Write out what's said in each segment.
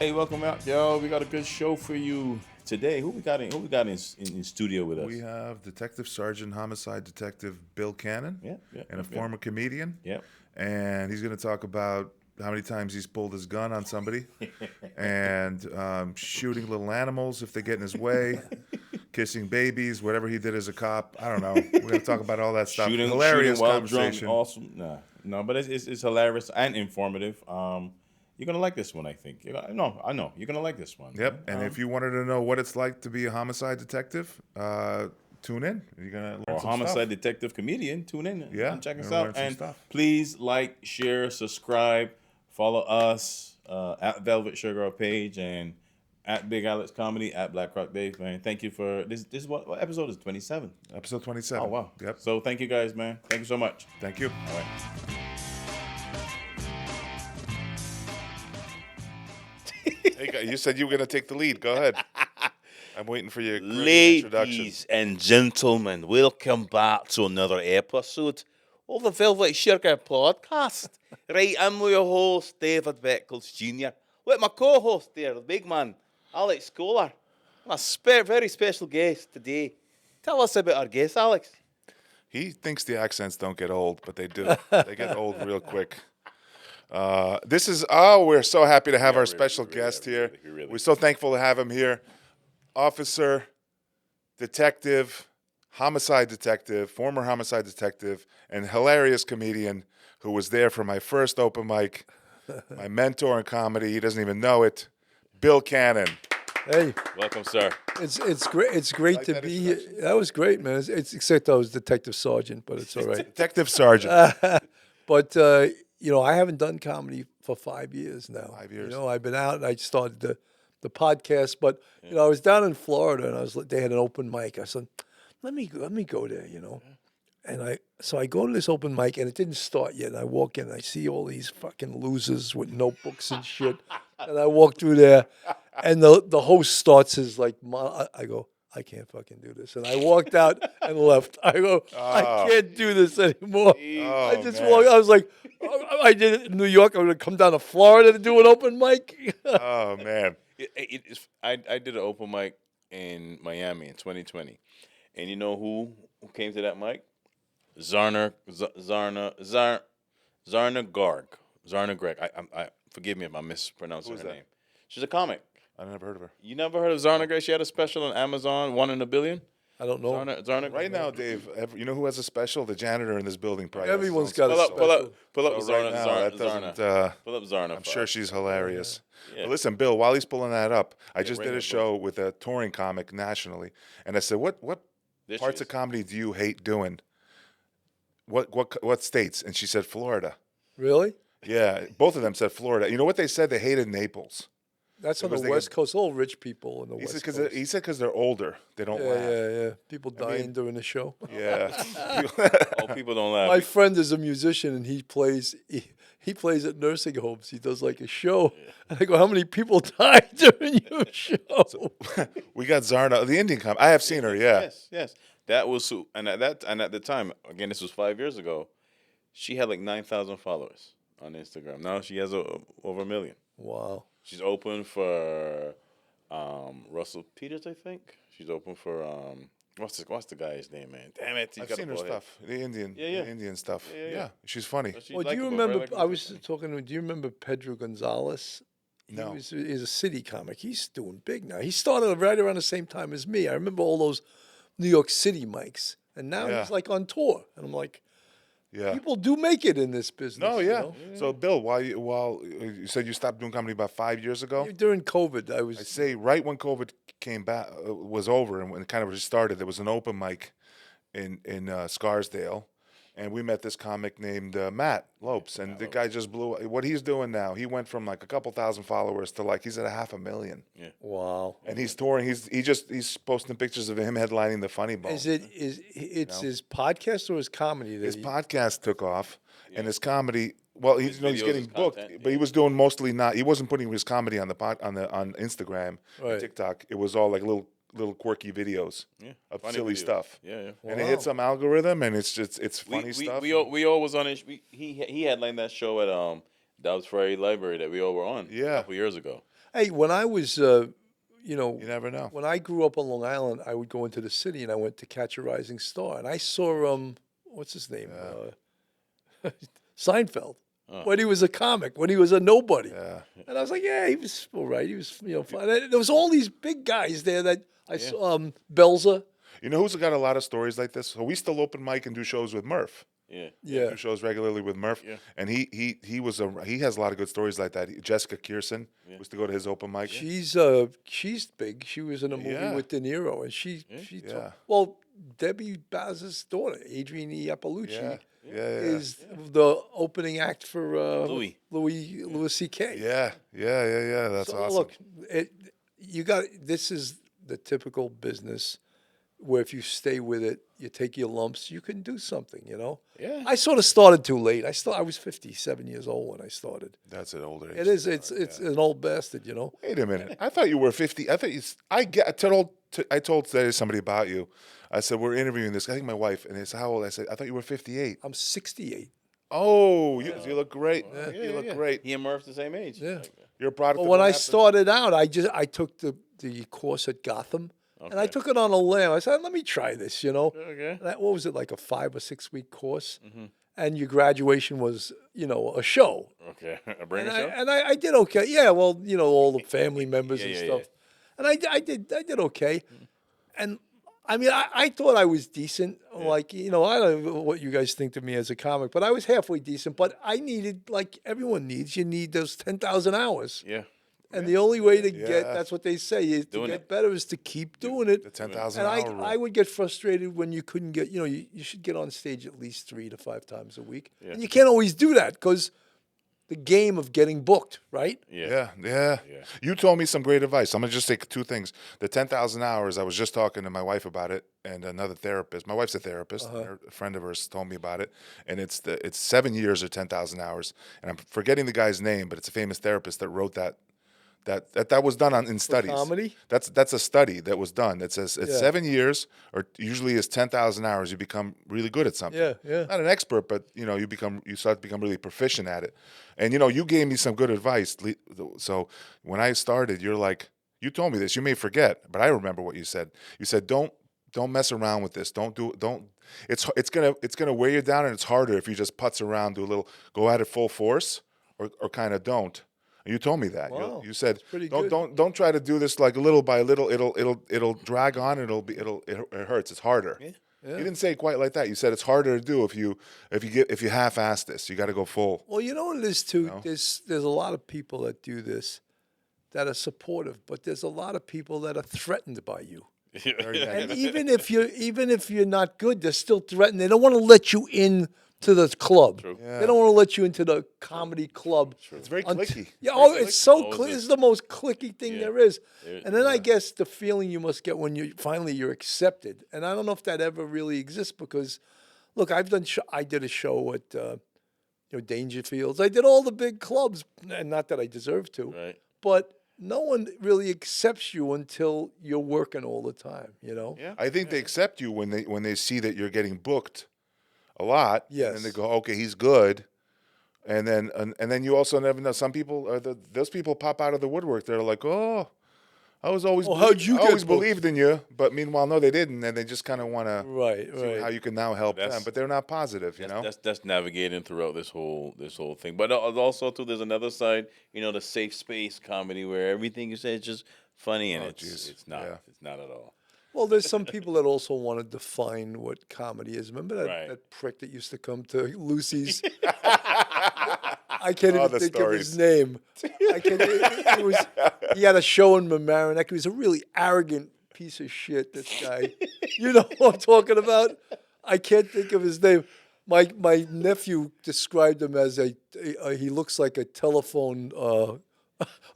Hey, welcome out, y'all. We got a good show for you today. Who we got in studio with us? We have Detective Sergeant Homicide Detective Bill Cannon Yeah, yeah, and a yeah, former comedian. yeah. And he's going to talk about how many times he's pulled his gun on somebody and shooting little animals if they get in his way, kissing babies, whatever he did as a cop. I don't know. We're going to talk about all that stuff. Shooting Hilarious while drunk, conversation. awesome. Nah, no, but it's hilarious and informative. You're gonna like this one, I think. I know you're gonna like this one. Yep. And if you wanted to know what it's like to be a homicide detective, tune in. You're going to learn or some stuff. homicide detective comedian, tune in Yeah, and check you're us gonna out. learn some And stuff. please like, share, subscribe, follow us at Velvet Sugar page and at Big Alex Comedy at Black Rock Dave. Man, thank you for this. This is what episode is 27. Episode Oh 27. wow. Yep. So thank you guys, man. Thank you so much. Thank you. All right. Hey, you said you were going to take the lead. Go ahead. I'm waiting for your great introduction. Ladies and gentlemen, welcome back to another episode of the Velvet Sugar podcast. Right, I'm your host, David Beckles Jr., with my co-host there, the big man, Alex Scholar. My very special guest today. Tell us about our guest, Alex. He thinks the accents don't get old, but they do. They get old real quick. We're so happy to have our special guest here. We're so thankful to have him here. Officer, detective, homicide detective, former homicide detective, and hilarious comedian who was there for my first open mic, my mentor in comedy. He doesn't even know it. Bill Cannon. Hey, Welcome, sir. it's great. It's great Like to that be here. That was great, man. It's except I was Detective Sergeant, but it's all right. Detective Sergeant. But I haven't done comedy for 5 years now. 5 years. I've been out and I started the podcast, but I was down in Florida and they had an open mic. I said, let me go there, And I go to this open mic and it didn't start yet. And I walk in and I see all these fucking losers with notebooks and shit. And I walk through there and the host starts his I go, I can't fucking do this. And I walked out and left. I go, I can't do this anymore. I just man. walked. I was like, I did it in New York. I'm going to come down to Florida to do an open mic. Oh, man. I did an open mic in Miami in 2020, and you know who came to that mic? Zarna Greg. I forgive me if I'm mispronouncing Who's her that? name. She's a comic. I never heard of her. You never heard of Zarna Greg? She had a special on Amazon, 1 in a Billion. I don't know. Zarna. Right now, Dave, you know who has a special? The janitor in this building probably. has his Everyone's own got a special. Pull up So right Zarna. now, Zarna. that doesn't, Zarna. Pull up Zarna. I'm sure she's hilarious. Yeah. But listen, Bill, while he's pulling that up, I just right did here, a show with a touring comic nationally, and I said, "What There she parts is. of comedy do you hate doing? What states?" And she said Florida. Really? Yeah, both of them said Florida. You know what they said? They hated Naples. That's on Because the they West get- Coast. All rich people in the He West said Coast. because they're older, they don't laugh. Yeah. People dying during the show. Yeah. Oh, people don't laugh. My friend is a musician and he plays at nursing homes. He does like a show. And I go, how many people died during your show? We got Zarna, the Indian comic. I have seen her. Yeah. Yes. That was and at the time, again, this was 5 years ago. She had like 9,000 followers on Instagram. Now she has over 1 million. Wow. She's open for Russell Peters, I think. She's open for what's the guy's name, man? Damn it! he's I've got a seen her bald head. stuff. The Indian, Yeah. the Indian stuff. Yeah. Yeah, she's funny. But she's Well, do you likable, remember? very I was likable. talking to. Do you remember Pedro Gonzalez? No. He's a city comic. He's doing big now. He started right around the same time as me. I remember all those New York City mics, and now Yeah. he's like on tour. And I'm like, Yeah. people do make it in this business. No, you yeah. know? So, Bill, while you said you stopped doing comedy about 5 years ago, During COVID, I I was. say right when COVID came back was over and when it kind of restarted, there was an open mic in Scarsdale, and we met this comic named Matt Lopes, and the guy just blew. What he's doing now, he went from like a couple thousand followers to like he's at 500,000, Wow. and he's touring. He's posting pictures of him headlining the Funny Bone. It's his podcast or his comedy? That His he- podcast took off, and his comedy. Well, he's videos, getting his booked, content, but he was doing mostly not. He wasn't putting his comedy on on Instagram, and Right. TikTok. It was all like little quirky videos of Funny silly videos. stuff. Yeah. And it hit some algorithm, and it's funny We stuff. we all was on it. He headlined that show at Dobbs Ferry Library that we all were on. Yeah. A couple years ago. Hey, when I was, you You never know. when I grew up on Long Island, I would go into the city and I went to Catch a Rising Star, and I saw what's his name, Seinfeld, when he was a comic, when he was a nobody, Yeah. and I was like, yeah, he was all right, he was fine. And there was all these big guys there that I saw, Belzer, You know who's got a lot of stories like this? So we still open mic and do shows with Murph. Yeah. yeah, Do shows regularly with Murph, Yeah. and he has a lot of good stories like that. Jessica Kierson used to go to his open mic. she's big. She was in a movie Yeah. with De Niro, and she Yeah. well, Debbie Baz's daughter, Adrienne Iappalucci. Yeah. Is the opening act for Louis C.K. Yeah. That's So awesome. look, this is the typical business where if you stay with it, you take your lumps, you can do something, Yeah. I sort of started too late. I was 57 years old when I started. That's an older age. It is. It's an old bastard, Wait a minute. I thought you were 50. I thought I told today somebody about you. I said, we're interviewing this. I think my wife. And they said, how old? I said, I thought you were 58. I'm 68. Oh, you look great. You look great. He and Murph's the same age. Yeah. You're a product But of when what I happened. started out, I took the course at Gotham, and I took it on a limb. I said, let me try this, Okay. And what was it, like a 5 or 6 week course? And your graduation was, a show. Okay. A bringer And show? I did okay. Yeah, well, all the family members and yeah, stuff. And I did okay. And I mean, I thought I was decent. Like, I don't know what you guys think of me as a comic, but I was halfway decent. But I needed, like everyone needs, you need those 10,000 hours. Yeah. And the only way to get, Yeah. that's what they say, is to Doing get it. better is to keep doing it. The 10,000 And hour rule. I would get frustrated when you couldn't get, you should get on stage at least 3 to 5 times a week. And you can't always do that because the game of getting booked, right? Yeah. Yeah. You told me some great advice. I'm going to just say two things. The 10,000 hours, I was just talking to my wife about it and another therapist. My wife's a therapist. A friend of hers told me about it. And it's 7 years or 10,000 hours. And I'm forgetting the guy's name, but it's a famous therapist that wrote that was done in studies. comedy? That's a study that was done that says it's Yeah. 7 years or usually is 10,000 hours. You become really good at something. Yeah. Not an expert, but you start to become really proficient at it. And you gave me some good advice. So when I started, you told me this. You may forget, but I remember what you said. You said don't mess around with this. Don't. It's gonna wear you down, and it's harder if you just putz around, go at it full force, or kind of don't. And you told me that. Wow, You said pretty don't try to do this like little by little. It'll drag on. It hurts. It's harder. Yeah. You didn't say it quite like that. You said it's harder to do if you half-ass this. You got to go full. Well, you know what it is too. There's a lot of people that do this that are supportive, but there's a lot of people that are threatened by you. And even if you're not good, they're still threatened. They don't want to let you in to the club. They don't want to let you into the comedy club. It's very clicky. Yeah, Very it's so Oh, clicky. is It's the most clicky thing there is. There- And then I guess the feeling you must get when you're accepted. And I don't know if that ever really exists because, look, I did a show at Dangerfields. I did all the big clubs, and not that I deserve to, Right. but no one really accepts you until you're working all the time. Yeah. I think they accept you when they see that you're getting booked a lot. Yes. And then they go, okay, he's good. And then you also never know. Some people those people pop out of the woodwork. They're like, oh, I was always how'd you I always get booked? believed in you, but meanwhile, no, they didn't, and they just kind of want to Right. see how you can now help them, That's- but they're not positive, That's navigating throughout this whole thing. But also too, there's another side. The safe space comedy where everything you say is just funny and geez. it's not. Yeah. It's not at all. Well, there's some people that also want to define what comedy is. Remember that prick that used to come to Lucy's? I can't Oh, even the think of his stories. name. He had a show in Mamaroneck. He was a really arrogant piece of shit, this guy. You know what I'm talking about? I can't think of his name. My nephew described him as he looks like a telephone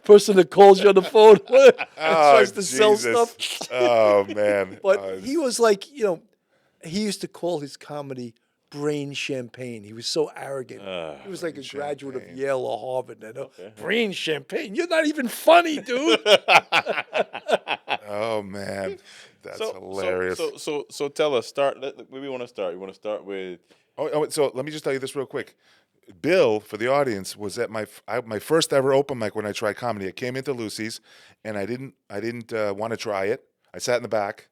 person that calls you on the phone and tries to sell stuff. Oh man! But he was like, he used to call his comedy brain champagne. He was so arrogant. He was like a graduate of Yale or Harvard. Brain champagne. You're not even funny, dude. Oh man, that's hilarious. So tell us. Where we want to start. You want to start with? So let me just tell you this real quick. Bill, for the audience, was at my first ever open mic when I tried comedy. I came into Lucy's, and I didn't want to try it. I sat in the back,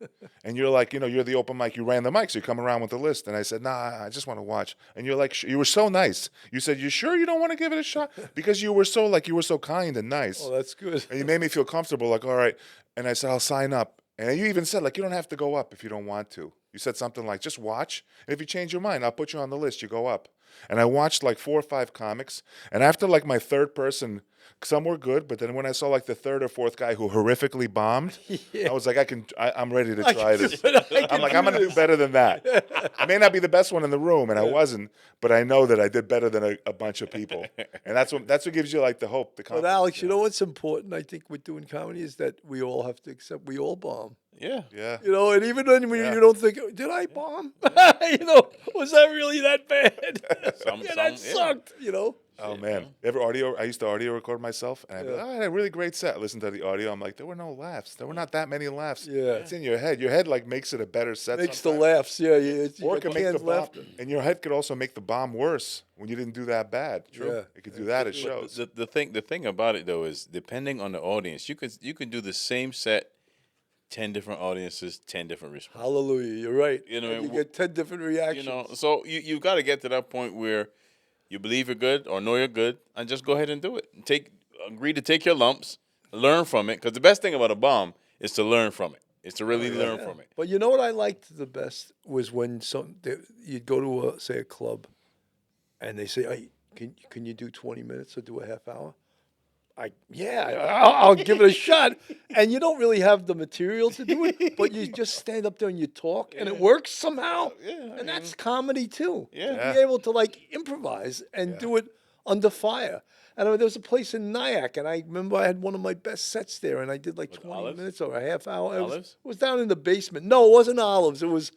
and you're like, you're the open mic. You ran the mic, so you come around with the list. And I said, nah, I just want to watch. And you're like, you were so nice. You said, you sure you don't want to give it a shot? Because you were so kind and nice. Oh, that's good. And you made me feel comfortable, like, all right. And I said, I'll sign up. And you even said, like, you don't have to go up if you don't want to. You said something like, just watch. And if you change your mind, I'll put you on the list. You go up. And I watched like 4 or 5 comics. And after like my third person, some were good. But then when I saw like the third or fourth guy who horrifically bombed, I was like, I'm ready to try this. I'm like, I'm going to do better than that. I may not be the best one in the room, and I wasn't, but I know that I did better than a bunch of people. And that's what gives you like the hope, the confidence. But Alex, you know what's important, I think, with doing comedy is that we all have to accept we all bomb. Yeah. Yeah. And even when you don't think, did I bomb? Was that really that bad? That sucked, Oh, man. I used to audio record myself, and I'd be like, I had a really great set. I listened to the audio. I'm like, there were no laughs. There were not that many laughs. Yeah. It's in your head. Your head, like, makes it a better set Makes sometimes. the laughs, yeah. Or it can make the bomb. laughter. And your head could also make the bomb worse when you didn't do that bad. True. Yeah. It could do that at shows. The thing about it though is depending on the audience, you can do the same set, 10 different audiences, 10 different responses. Hallelujah, you're right. And you get 10 different reactions. So you've got to get to that point where you believe you're good or know you're good, and just go ahead and do it. Agree to take your lumps, learn from it, because the best thing about a bomb is to learn from it. It's to really learn from it. But you know what I liked the best was when you'd go to a club, and they say, "Hey, can you do 20 minutes or do a half hour?" I'll give it a shot. And you don't really have the material to do it, but you just stand up there and you talk, and it works somehow. And that's comedy too. Yeah. To be able to like improvise and do it under fire. And there was a place in Nyack, and I remember I had one of my best sets there, and I did like 20 Olives? minutes or a half hour. Olives? It was down in the basement. No, it wasn't Olives. It was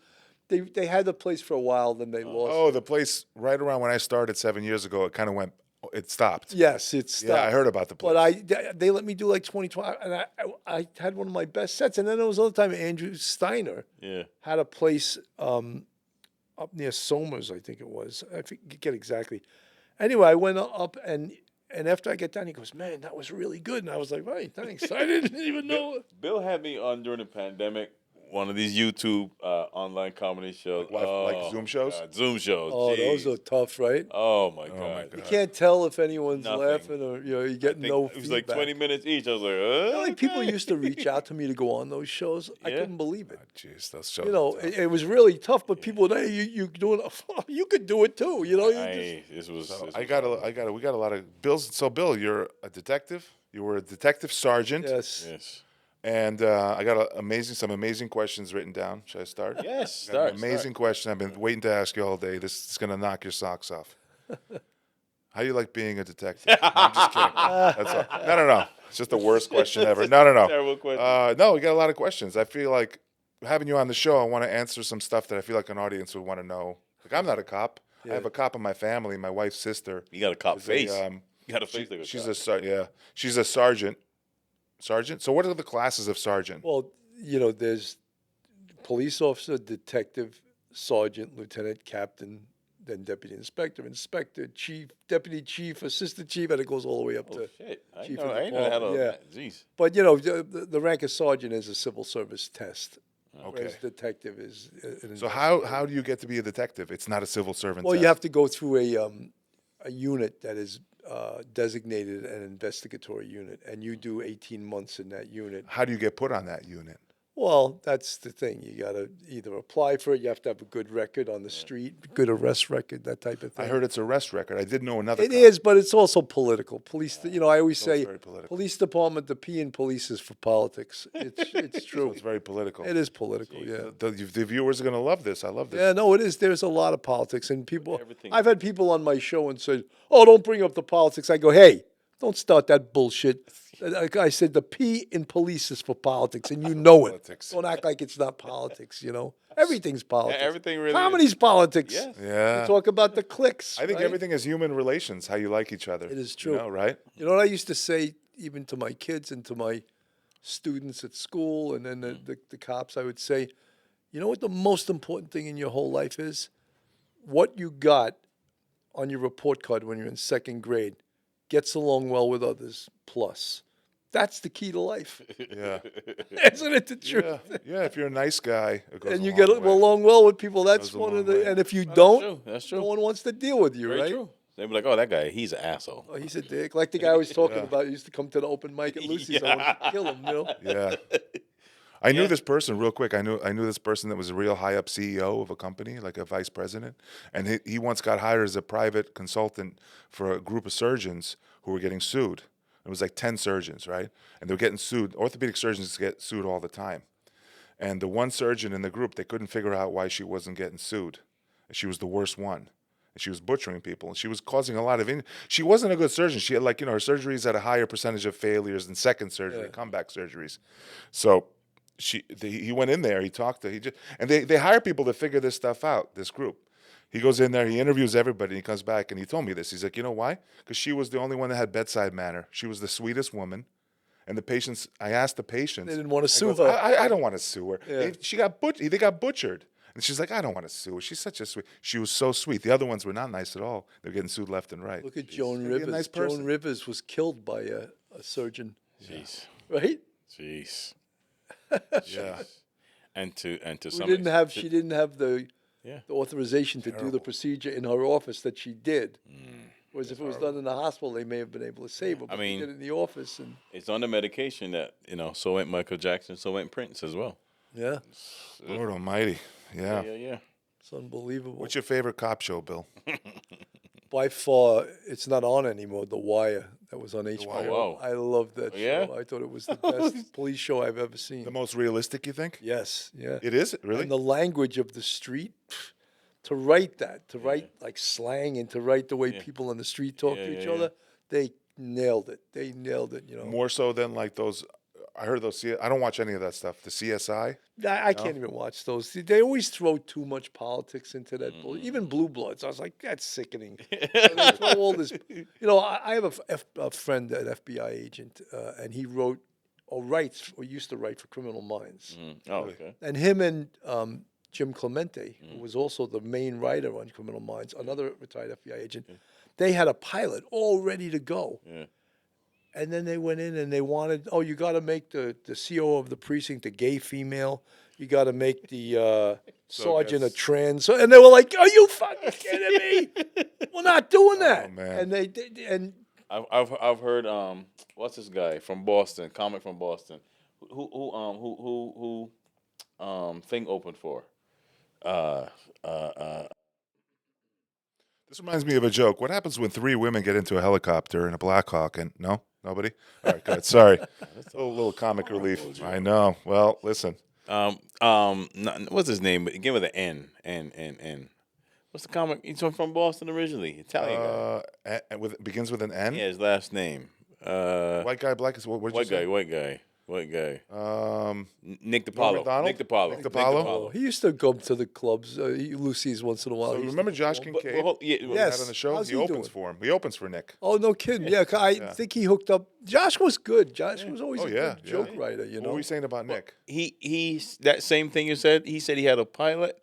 they had the place for a while, then they lost. Oh, the place right around when I started 7 years ago, it stopped. Yes, it stopped. Yeah, I heard about the place. But they let me do like 20, and I had one of my best sets. And then there was another time Andrew Steiner had a place up near Somers, I think it was. I forget exactly. Anyway, I went up, and after I get done, he goes, "Man, that was really good." And I was like, "Right, thanks." I didn't even know. Bill had me on during the pandemic, one of these YouTube online comedy shows. Like Zoom shows? God, Zoom shows. Oh, Jeez. those are tough, right? Oh, my God. You can't tell if anyone's Nothing. laughing or you get no It was like feedback. 20 minutes each. I was like, Like people used to reach out to me to go on those shows. I Yeah. couldn't believe it. Jeez, those shows. It was really tough. But people, hey, you doing? You could do it too. You we got a lot of Bills. So, Bill, you're a detective. You were a detective sergeant. Yes. Yes. And I got some amazing questions written down. Should I start? Yes. I got an amazing question. I've been waiting to ask you all day. This is going to knock your socks off. How do you like being a detective? No, I'm just kidding. That's all. No. It's just the worst question ever. No. Terrible question. No, we got a lot of questions. I feel like having you on the show, I want to answer some stuff that I feel like an audience would want to know. Like, I'm not a cop. I have a cop in my family. My wife's sister. You got a cop face. You got a face like a cop. She's a sergeant. Sergeant? So what are the classes of sergeant? Well, there's police officer, detective, sergeant, lieutenant, captain, then deputy inspector, inspector, chief, deputy chief, assistant chief, and it goes all the way up to Shit. I chief know of how department. that. Jeez. But the rank of sergeant is a civil service test. Okay. Whereas detective is. So how do you get to be a detective? It's not a civil servant Well, test. you have to go through a unit that is designated an investigatory unit, and you do 18 months in that unit. How do you get put on that unit? Well, that's the thing. You got to either apply for it. You have to have a good record on the street, good arrest record, that type of thing. I heard it's arrest record. I didn't know another. It is, but it's also political. Police, I always So it's say, very political. police department, the P in police is for politics. It's true. It's very political. It is political, yeah. The viewers are going to love this. I love this. Yeah, no, it is. There's a lot of politics, and people. Everything. I've had people on my show and said, "Oh, don't bring up the politics." I go, "Hey, don't start that bullshit." I said the P in police is for politics, and you know it. Politics. Don't act like it's not politics. Everything's politics. everything really Comedy's politics. Yes. Yeah. You talk about the cliques. I think right? everything is human relations, how you like each other. It is true. Right? You know what I used to say, even to my kids and to my students at school, and then the cops, I would say, you know what the most important thing in your whole life is? What you got on your report card when you're in second grade, gets along well with others, plus. That's the key to life. Yeah. Isn't it the truth? Yeah. Yeah. If you're a nice guy, it goes And a you long get way. along well with people. That's Goes a one long of the. way. And if you That's don't, true. That's true. no one wants to deal with you, Very right? true. They'd be like, "Oh, that guy, he's an asshole." Oh, he's a dick. Like the guy I was talking Yeah. about, he used to come to the open mic at Lucy's. I wanted to kill him, you know. Yeah. I knew this person real quick. I knew this person that was a real high up CEO of a company, like a vice president, and he once got hired as a private consultant for a group of surgeons who were getting sued. It was like 10 surgeons, right? And they were getting sued. Orthopedic surgeons get sued all the time. And the one surgeon in the group, they couldn't figure out why she wasn't getting sued. She was the worst one. And she was butchering people. And she was causing a lot of... She wasn't a good surgeon. She had, like, her surgeries had a higher percentage of failures than second surgery, comeback surgeries. So he went in there, he talked to... and they hire people to figure this stuff out, this group. He goes in there, he interviews everybody, and he comes back, and he told me this. He's like, you know why? Because she was the only one that had bedside manner. She was the sweetest woman. And the patients, I asked the patients. They didn't want to I sue goes, her. I don't want to sue her. Yeah. They got butchered. And she's like, I don't want to sue her. She's such a sweet. She was so sweet. The other ones were not nice at all. They're getting sued left and right. Look at Joan Maybe a Rivers. nice person. Joan Rivers was killed by a surgeon, Jeez. right? Jeez. Yeah. And to She some didn't have the Yeah. authorization to do the procedure in her office that she did. Whereas if it was done in the hospital, they may have been able to save her. But mean- they did it in the office, and it's on the medication that so went Michael Jackson, so went Prince as well. yeah, Lord almighty. Yeah. Yeah. it's unbelievable. What's your favorite cop show, Bill? By far, it's not on anymore. The Wire that was on HBO. Wire. Wow. I loved that yeah? show. I thought it was the best police show I've ever seen. The most realistic, you think? Yes, yeah. It is? Really? And the language of the street, to write that, to write like slang and to write the way people on the street talk to each other, they nailed it. They nailed it, you know. More so than like those... I heard those... I don't watch any of that stuff. The CSI? I can't even watch those. They always throw too much politics into that. Even Blue Bloods. I was like, that's sickening. They throw all this. You know, I have a friend, an FBI agent, and he used to write for Criminal Minds. Oh, okay. And him and Jim Clemente, who was also the main writer on Criminal Minds, another retired FBI agent, they had a pilot all ready to go. Yeah. And then they went in and they wanted, you got to make the CO of the precinct a gay female. You got to make the sergeant a trans. And they were like, are you fucking kidding me? We're not doing that. man. And I've heard what's this guy from Boston, comic from Boston, who thing opened for. This reminds me of a joke. What happens when 3 women get into a helicopter in a Black Hawk and... No? Nobody? All right, good. Sorry. A little comic relief. I know. Well, listen. What's his name? Begin with an N. N. What's the comic? He's from Boston originally. Italian guy. Begins with an N? Yeah, his last name. White guy, black... What did you say? White guy. Nick DiPaolo. McDonald? Nick DiPaolo. Nick DiPaolo? he used to go to the clubs, Lucy's once in a while. So He used remember to Josh perform. Kincaid? Yes. Had on the show? How's He he opens doing? for him. He opens for Nick. Oh, no kidding. Yeah, I think he hooked up. Josh was good. Josh was always a yeah, good joke writer, you What know. were you saying about Nick? He's that same thing you said. He said he had a pilot,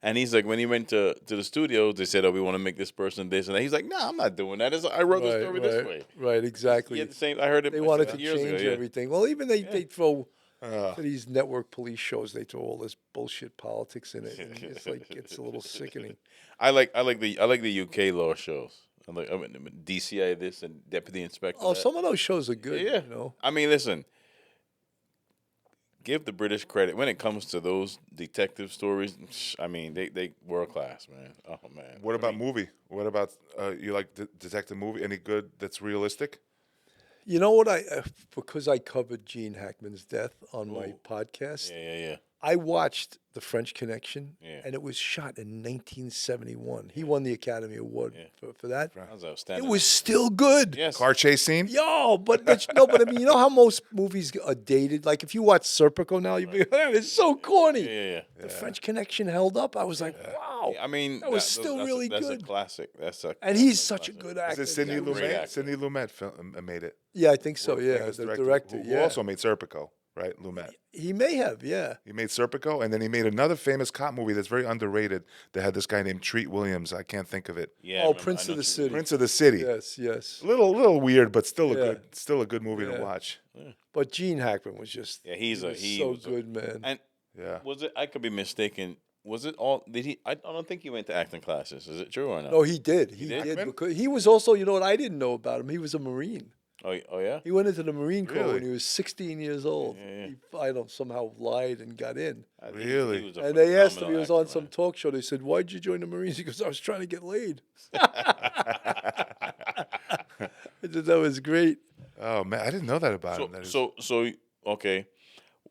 and he's like, when he went to the studios, they said, we want to make this person this and that. He's like, no, I'm not doing that. I wrote the story this way. Right, exactly. Yeah, the same. I heard it. They wanted to years change ago, yeah. everything. Well, even they throw to these network police shows, they throw all this bullshit politics in it. And it's like it's a little sickening. I like the UK law shows. I mean, DCI this and Deputy Inspector. Oh, that. some of those shows are good. Yeah. You know. I mean, listen. Give the British credit when it comes to those detective stories. I mean, they world class, man. Oh man. What about movie? What about you like detective movie? Any good that's realistic? You know what? Because I covered Gene Hackman's death on my podcast. Yeah. I watched The French Connection, Yeah. and it was shot in 1971. He won the Academy Award for that. That was It outstanding. was still good. yes. Car chase scene? Yo, but I mean, you know how most movies are dated? Like, if you watch Serpico now, you'd be like, it's so corny. Yeah. The French Connection held up. I was like, wow. I mean, That was still really that's good. A classic. And he's such a good Is actor. it Sidney great Lumet? actor. Sidney Lumet made it. Yeah, I think so, yeah. Famous The director director, who yeah. also made Serpico, right? Lumet. He may have, yeah. He made Serpico, and then he made another famous cop movie that's very underrated that had this guy named Treat Williams. I can't think of it. Yeah. I Oh, remember- Prince I of know the what you City. mean. Prince of the City. Yes. Little weird, but still Yeah. a good movie to Yeah. watch. But Gene Hackman was just Yeah, he was so good, man. And Yeah. was it? I could be mistaken. Was it all? Did he? I don't think he went to acting classes. Is it true or not? No, he did. He did? did Hackman? because he was also, you know what I didn't know about him? He was a Marine. Oh yeah. He went into the Marine Corps Really? when he was 16 years old. Yeah. He, I don't somehow lied and got in. Really? was a And they asked him, phenomenal he was on actor, some man. talk show. They said, "Why'd you join the Marines?" He goes, "I was trying to get laid." I thought that was great. Oh man, I didn't know that about him. That is- So okay.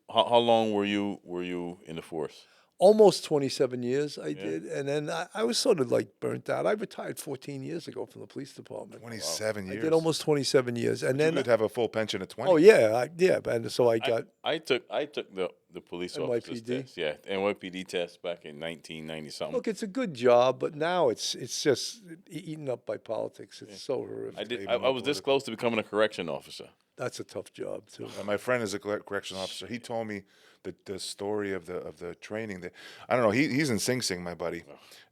How long were you in the force? Almost 27 years I did. And then I was sort of like burnt out. I retired 14 years ago from the police department. 27 I years. did almost 27 years. And You then, could have a full pension at 20. oh, yeah. And so I got, I took the police officer's NYPD? test. Yeah, NYPD test back in 1990 something. look, it's a good job, but now it's just eaten up by politics. It's so horrific. I did. Even I more was this political. close to becoming a correction officer. That's a tough job, too. My friend is a correctional officer. He told me the story of the training. That I don't know. He's in Sing Sing, my buddy,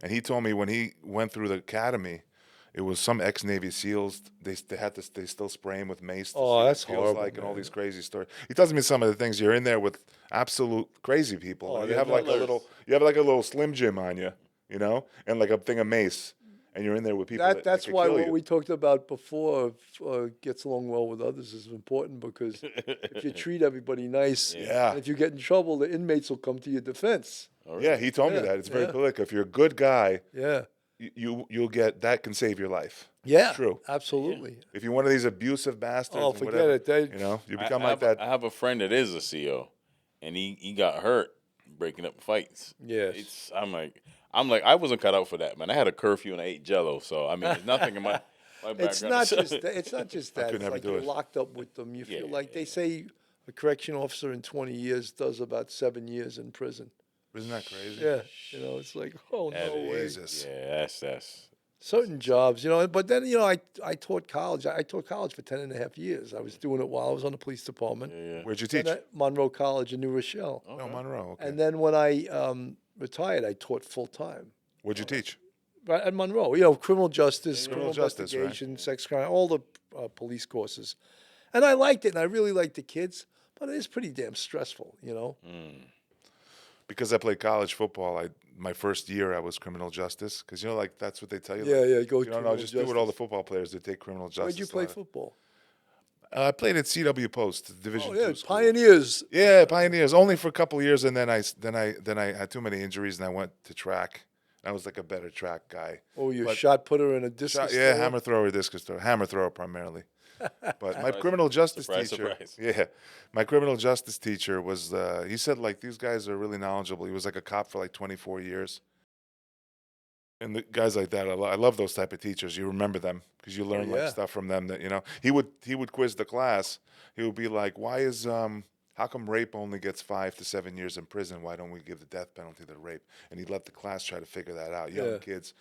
and he told me when he went through the academy, it was some ex-Navy SEALs. They still spray him with mace. To Oh, see what that's it feels horrible, like, and all man. these crazy stories. He tells me some of the things. You're in there with absolute crazy people. Oh, you they're have like nuts. you have like a little Slim Jim on you, and like a thing of mace, and you're in there with people. That's that why could kill what you. we talked about before, gets along well with others, is important because if you treat everybody nice, Yeah. and if you get in trouble, the inmates will come to your defense. Yeah, he told me Yeah, that. It's very yeah. political. If you're a good guy, Yeah. you'll get that can save your life. Yeah. True. Absolutely. If you're one of these abusive bastards, Oh, and forget whatever, it. They- you become I like have that. I have a friend that is a CO, and he got hurt breaking up fights. Yes. I'm like I wasn't cut out for that, man. I had a curfew and I ate Jello, so I mean, there's nothing in my background. It's not just that. It's not just that. could It's never like do you're it. locked up with them. You Yeah, feel yeah, like they say a correction officer in 20 years does about 7 years in prison. Isn't that crazy? Yeah. It's like, oh, That no way. Jesus. Yeah, that's Certain jobs, but then, I taught college. I taught college for 10 and a half years. I was doing it while I was on the police department. yeah. Where'd you teach? And at Monroe College in New Rochelle. Oh, Monroe. Okay. And then when I retired, I taught full time. Where'd you teach? Right at Monroe, criminal justice, criminal justice, right. investigation, sex crime, all the police courses. And I liked it, and I really liked the kids, but it is pretty damn stressful, Because I played college football. My first year I was criminal justice. Because like that's what they tell you. Yeah, like, yeah, go You don't know, criminal just do what all the justice. football players do. Take criminal justice. Where'd you play football? I played at CW Post, Division Oh, yeah, II school. Pioneers. Yeah, Pioneers. Only for a couple of years, and then I had too many injuries, and I went to track. I was like a better track guy. Oh, you're a But- shot putter and a discus Yeah, thrower? hammer thrower, discus thrower, hammer thrower primarily. But my criminal justice Surprise, teacher, surprise. yeah, my criminal justice teacher was. He said like these guys are really knowledgeable. He was like a cop for like 24 years. And the guys like that, I love those type of teachers. You remember them because you learn yeah. like stuff from them. That he would quiz the class. He would be like, "Why is how come rape only gets 5 to 7 years in prison? Why don't we give the death penalty to rape?" And he'd let the class try to figure that out. Young Yeah. kids,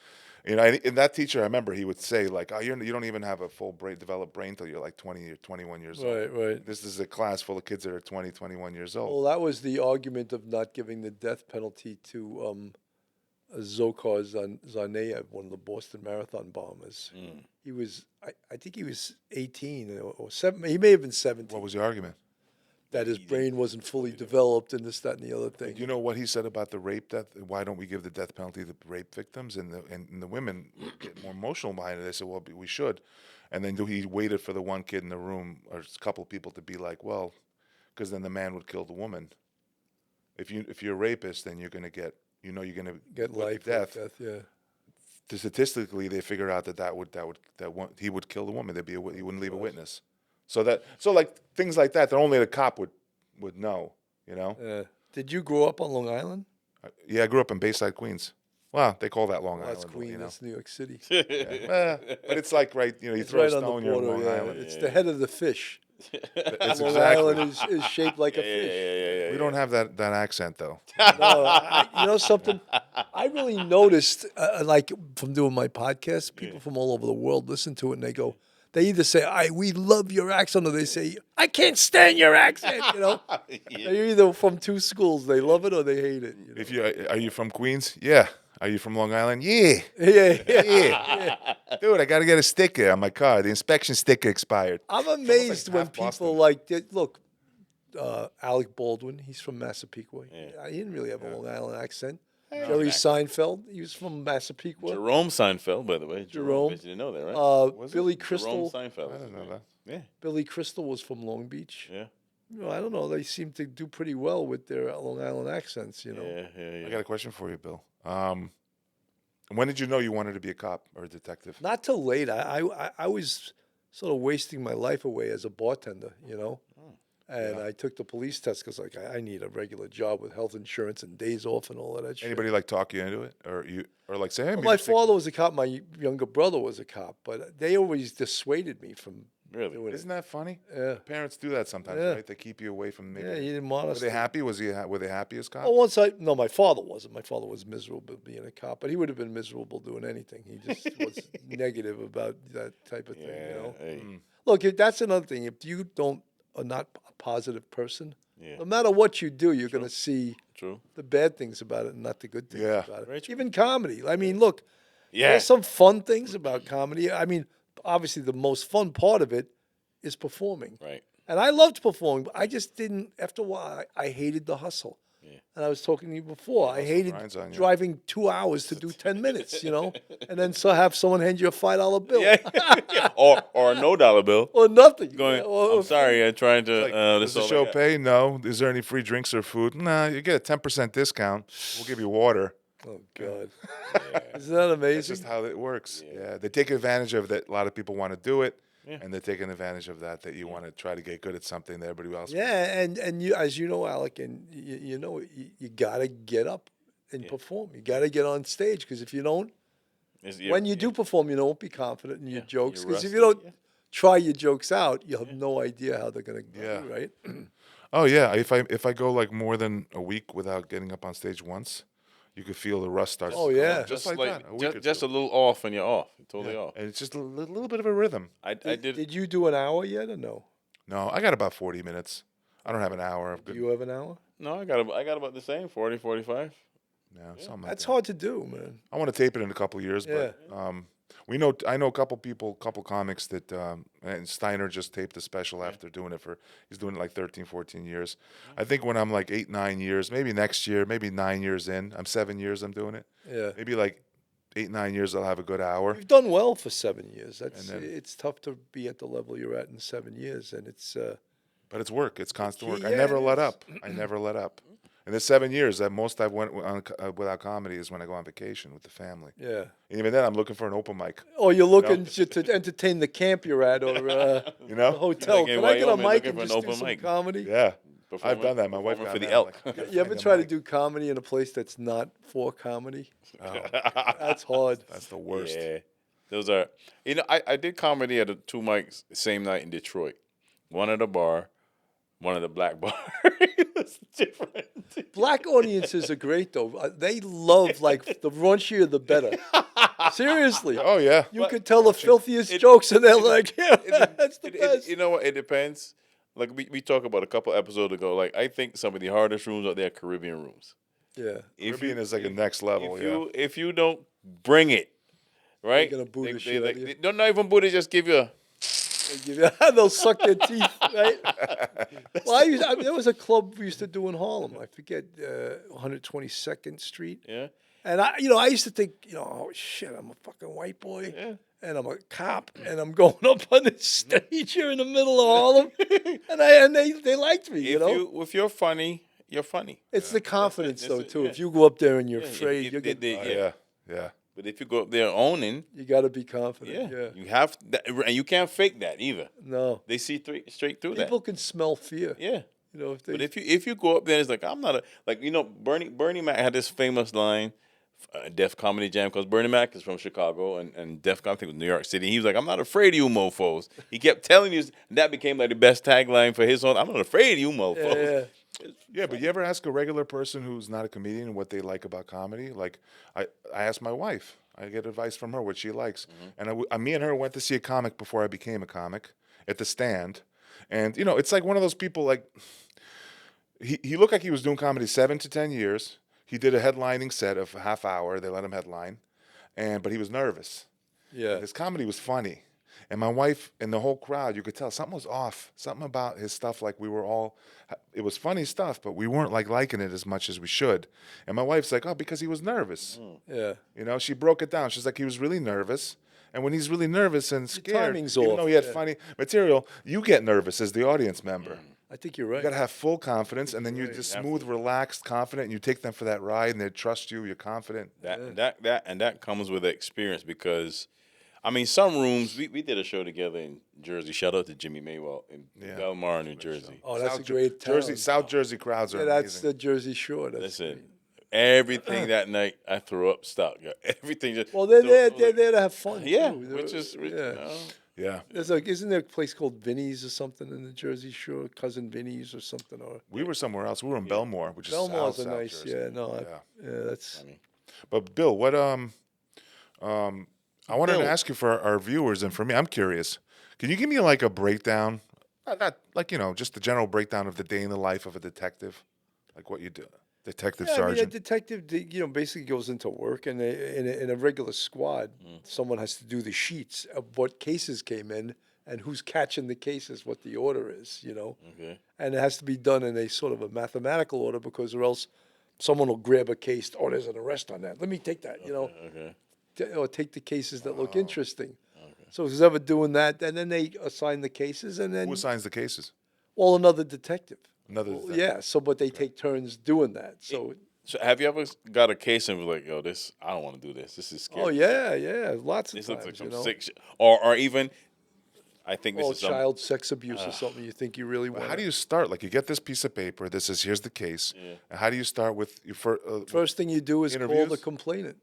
And that teacher, I remember, he would say like, "Oh, you don't even have a full developed brain till you're like 20 or 21 years old." Right. This is a class full of kids that are 20, 21 years old. Well, that was the argument of not giving the death penalty to Dzhokhar Tsarnaev, one of the Boston Marathon bombers. He was, I think he was 18 or 7. He may have been 17. What was the argument? That his brain wasn't fully developed and this, that, and the other thing. Do you know what he said about the rape death? Why don't we give the death penalty to rape victims? And the women get more emotional behind it. They said, "Well, we should." And then he waited for the one kid in the room or a couple of people to be like, "Well," because then the man would kill the woman. If you're a rapist, then you're going to get you're going to Get life, death. yeah. Statistically, they figured out he would kill the woman. He wouldn't leave a witness. So like things like that only the cop would know. Did you grow up on Long Island? Yeah, I grew up in Bayside, Queens. Well, they call that Long Well, that's Island. Queens. That's New York City. But it's like right. You It's throw right a on the stone, you're in border. Long Yeah, Island. it's the head of the fish. It's Long exactly. Island is shaped like a fish. We don't have that accent though. No, you know something? I really noticed, like from doing my podcast, people from all over the world listen to it and they go, They either say, we love your accent, or they say, I can't stand your accent, you know? They're either from two schools. They love it or they hate it. You know? If you are you from Queens? Yeah. Are you from Long Island? Yeah. Yeah. Dude, I got to get a sticker on my car. The inspection sticker expired. I'm amazed when half people Boston. like, look, Alec Baldwin, he's from Massapequa. He didn't really have a Long Island accent. Jerry Seinfeld, he was from Massapequa. Jerome Seinfeld, by the way. Jerome. You didn't know that, right? Billy Jerome Crystal. Seinfeld. I didn't know that. Yeah. Billy Crystal was from Long Beach. Yeah. I don't know. They seem to do pretty well with their Long Island accents, you know. Yeah. I got a question for you, Bill. When did you know you wanted to be a cop or a detective? Not till late. I was sort of wasting my life away as a bartender, you know. And I took the police test because, like, I need a regular job with health insurance and days off and all of that shit. Anybody like talk you into it, or like say, hey, Well, maybe my stick- father was a cop. My younger brother was a cop, but they always dissuaded me from Really? doing Isn't it. that funny? Yeah. Parents do that sometimes, Yeah. right? They keep you away from maybe. Yeah, he didn't want Were us. they happy? Were they happy as cops? Well, no, my father wasn't. My father was miserable being a cop, but he would have been miserable doing anything. He just was negative about that type of thing, you know. Hey. Look, that's another thing. If you are not a positive person, Yeah. no matter what you do, you're going to see True. the bad things about it and not the good things Yeah. about it. Very true. Even comedy. I mean, look, Yeah. there's some fun things about comedy. I mean, obviously, the most fun part of it is performing. Right. And I loved performing, but I just didn't, after a while, I hated the hustle. Yeah. And I was talking to you before. I hated grinds on you. driving 2 hours to do 10 minutes, you know, and then have someone hand you a $5 bill Yeah. or a no dollar bill. or nothing. Going, Or- I'm sorry, I'm trying to. Like, this does the all I show got. pay? No. Is there any free drinks or food? Nah. You get a 10% discount. We'll give you water. Oh, God. Isn't that amazing? That's just how it works. Yeah. They take advantage of that. A lot of people want to do it, Yeah. and they're taking advantage of that you want to try to get good at something that everybody else. Yeah, and you, as you know, Alec, and you know, you got to get up and perform. You got to get on stage because if you don't, when you do perform, you don't be confident in your jokes. you're Because if rusty, you don't try your jokes out, you have no idea how they're going to go, Yeah. right? Oh yeah. If I go like more than a week without getting up on stage once, you could feel the rust starts. Oh, to come yeah. on, just like that. A week or just two. a little off, and you're off. You're totally off. And it's just a little bit of a rhythm. I did. Did you do an hour yet or no? No, I got about 40 minutes. I don't have an hour of Do good. you have an hour? No, I got about the same 40, 45. Yeah, something like That's that. hard to do, man. I want to tape it in a couple of years, but I know a couple comics that and Steiner just taped a special after doing it he's doing it like 13, 14 years. I think when I'm like 8, 9 years, maybe next year, maybe 9 years in, I'm 7 years I'm doing it. Yeah. Maybe like 8, 9 years I'll have a good hour. You've done well for 7 years. And then- It's tough to be at the level you're at in 7 years, and it's But it's work. It's constant work. I Yeah, never it let is. up. I never let up. In the 7 years, that most I've went on without comedy is when I go on vacation with the family. yeah. And even then, I'm looking for an open mic. Or you're looking to entertain the camp you're at, or the You know? hotel. Like in Can I get a Wyoming, mic looking and for an just do open some mic. comedy? Yeah, I've Performing- done that. My wife performing got for the mad, elk. like, You ever find a try to mic. do comedy in a place that's not for comedy? Oh, That's hard. that's the worst. Yeah, those are. You know, I did comedy at 2 mics the same night in Detroit. One at a bar, one at a black bar. It's different. Black audiences are great though. They love like the raunchier the better. Seriously. Oh yeah. You could tell the filthiest jokes and they're like, yeah, that's the best. You know what? It depends. Like we talked about a couple episodes ago. Like I think some of the hardest rooms are there Caribbean rooms. Yeah. Caribbean is like a next level. If you don't bring it, right? They're gonna boo the shit out of you. they don't even boo. They just give you a. They'll suck their teeth, right? Well, I mean, there was a club we used to do in Harlem. I forget, 122nd Street. Yeah. And I used to think, oh shit, I'm a fucking white boy, and I'm a cop, and I'm going up on this stage here in the middle of Harlem, and they liked me, If you're funny, you're funny. It's the confidence though it, too. yeah. If you go up there and you're Yeah, afraid, if you're they- getting, they- Yeah. But if you go up there owning, you got to be confident. Yeah. you have that, and you can't fake that either. No. They see straight through People can smell fear. that. Yeah. If they. But if you go up there, it's like I'm not Bernie Mac had this famous line, Def Comedy Jam, because Bernie Mac is from Chicago and Def I think it was New York City. He was like, I'm not afraid of you mofos. He kept telling you, and that became like the best tagline for his song. I'm not afraid of you mofos. Yeah, but you ever ask a regular person who's not a comedian what they like about comedy? Like, I asked my wife. I get advice from her, what she likes. And me and her went to see a comic before I became a comic at the Stand. And, you know, it's like one of those people, like, he looked like he was doing comedy 7 to 10 years. He did a headlining set of a half hour. They let him headline. But he was nervous. Yeah. His comedy was funny. And my wife and the whole crowd, you could tell something was off. Something about his stuff, like we were all, it was funny stuff, but we weren't like liking it as much as we should. And my wife's like, oh, because he was nervous. Yeah. You know, she broke it down. She's like, he was really nervous. And when he's really nervous and scared, timing's even off, though he had yeah. funny material, you get nervous as the audience member. I think you're right. You got to have full confidence, and then you're just smooth, relaxed, confident, and you take them for that ride, and they trust you. You're confident. That comes with experience because, I mean, some rooms we did a show together in Jersey. Shout out to Jimmy Maywell in Belmar, New Jersey. Oh, that's South a great town. South Jersey crowds are Yeah, that's amazing. the Jersey Shore. That's Listen, everything that night I threw up stuck. Everything just. well, they're so- there. so They're like- there to have fun. Yeah, too. which is Yeah, There's like, isn't there a place called Vinny's or something in the Jersey Shore? Cousin Vinny's or something? Or we were somewhere else. We were in Belmore, which is Belmore's South a nice. Jersey. Yeah, no, that's. But Bill, what I wanted Bill. to ask you for our viewers and for me, I'm curious. Can you give me like a breakdown? Not like, you know, just the general breakdown of the day in the life of a detective, like what you do, detective Yeah, I mean, a sergeant. detective, basically goes into work, and in a regular squad, someone has to do the sheets of what cases came in and who's catching the cases, what the order is, you know. Okay. And it has to be done in a sort of a mathematical order, because or else someone will grab a case. Oh, there's an arrest on that. Let me take that, you know. Okay. Or take the cases that look interesting. So who's ever doing that, and then they assign the cases, and then Who assigns the cases? another detective. Another Well, detective. yeah. So, but they take turns doing that. So, So have you ever got a case and was like, yo, this I don't want to do this. This is scary. oh yeah, lots of This looks times, like you some know. sick shit. Or even, I think this Or is some. child sex abuse or something you think you really want. How do you start? Like you get this piece of paper. This is here's the case. And how do you start with your First thing you do is call the interviews? complainant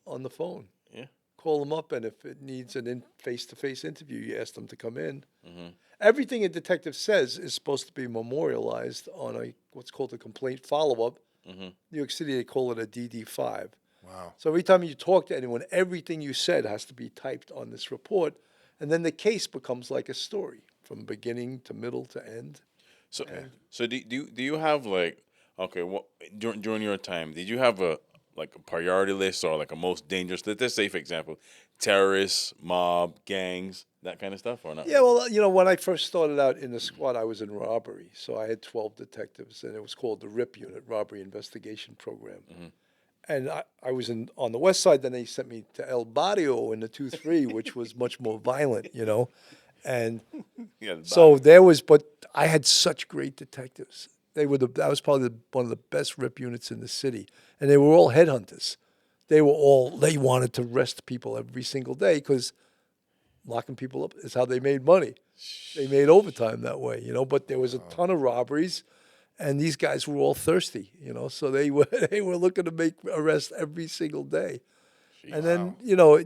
on the phone. Yeah. Call them up, and if it needs an face-to-face interview, you ask them to come in. Mm-hmm. Everything a detective says is supposed to be memorialized on what's called a complaint follow-up. Mm-hmm. New York City, they call it a DD5. Wow. So every time you talk to anyone, everything you said has to be typed on this report, and then the case becomes like a story from beginning to middle to end. So do you have like, okay, what during your time did you have a priority list or like a most dangerous? Let's say, for example, terrorists, mob, gangs, that kind of stuff, or not? Yeah, well, you know, when I first started out in the squad, I was in robbery. So I had 12 detectives, and it was called the RIP unit, Robbery Investigation Program. And I was on the west side. Then they sent me to El Barrio in the 2-3, which was much more violent, you know. And Yeah, so there was, but I had such great detectives. That was probably one of the best RIP units in the city. And they were all headhunters. They wanted to arrest people every single day, because locking people up is how they made money. They made overtime that way, you know. But there was a ton of robberies, and these guys were all thirsty, you know. So they were looking to make arrests every single day. And then, you know,